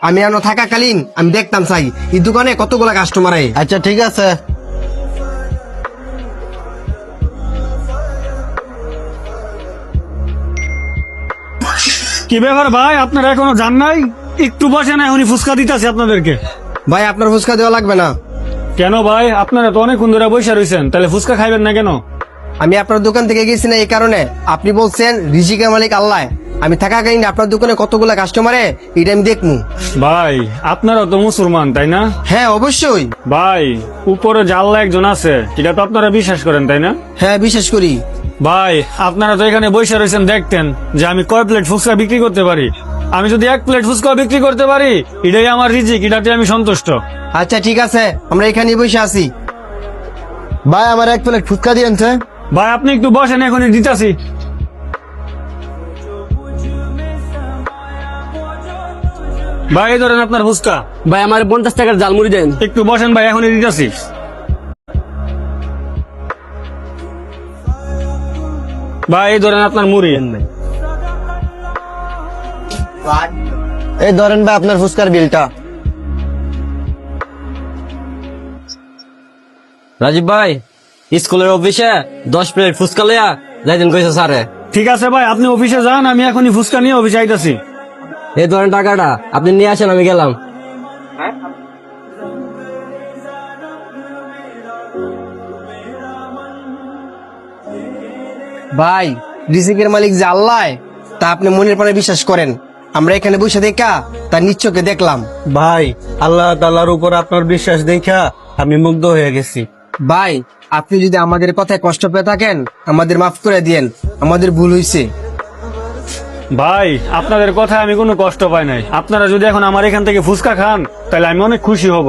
আমি এখনো থাকাকালীন আমি দেখতাম চাই এই দোকানে কতগুলা কাস্টমার আয়। আচ্ছা ঠিক আছে। কি ব্যাপার ভাই, আপনারা এখনো যান নাই? একটু বসেন, এখনই ফুচকা দিতেছি আপনাদেরকে। ভাই আপনার ফুচকা দেওয়া লাগবে না। কেন ভাই, আপনারা তো অনেকক্ষণ ধরে বসে রয়েছেন, তাহলে ফুচকা খাইবেন না কেন? আমি আপনার দোকান থেকে গেছি না এই কারণে, আপনি বলছেন রিজিকের মালিক আল্লাহ। আমি থাকাকালীন আপনার দোকানে কতগুলা কাস্টমারে এটা আমি দেখবো। ভাই আপনারা তো মুসলমান তাই না? হ্যাঁ অবশ্যই। ভাই উপরে যে আল্লাহ একজন আছে এটা তো আপনারা বিশ্বাস করেন তাই না? হ্যাঁ বিশ্বাস করি। ভাই আপনারা তো এখানে বসে রয়েছেন, দেখতেন যে আমি কয় প্লেট ফুচকা বিক্রি করতে পারি। আমি যদি 1 প্লেট ফুচকা বিক্রি করতে পারি এটাই আমার রিজিক, এটাতে আমি সন্তুষ্ট। আচ্ছা ঠিক আছে, আমরা এখানে বসে আছি। ভাই আমার 1 প্লেট ফুচকা দিয়েন। ভাই আপনি একটু বসেন, এখনই দিতাছি। ভাই এই ধরেন আপনার ফুচকা। ভাই আমার 50 টাকার জালমুড়ি দেন। একটু বসেন ভাই, এখনই দিতাছি। ভাই এই ধরেন আপনার মুড়ি। এই ধরেন ভাই আপনার ফুচকার বিলটা। রাজীব ভাই স্কুলের অফিসে 10 প্লেট ফুচকা লইয়া যাইতেন কইছে স্যারে। ঠিক আছে ভাই, আপনি অফিসে যান, আমি এখনই ফুচকা নিয়ে অফিসে আইতাছি। এই ধরেন টাকাটা, আপনি নিয়ে আসেন, আমি গেলাম। ভাই রিজিকের মালিক যে আল্লাহ তা আপনি মনের প্রাণে বিশ্বাস করেন। আমরা এখানে বসে দেখা তার নিচ্ছকে দেখলাম। ভাই আল্লাহ তাআলার উপর আপনার বিশ্বাস দেখা আমি মুগ্ধ হয়ে গেছি। ভাই আপনি যদি আমাদের কথায় কষ্ট পেয়ে থাকেন আমাদের মাফ করে দিয়েন, আমাদের ভুল হয়েছে। ভাই আপনাদের কথায় আমি কোনো কষ্ট পাই নাই। আপনারা যদি এখন আমার এখান থেকে ফুচকা খান তাহলে আমি অনেক খুশি হব।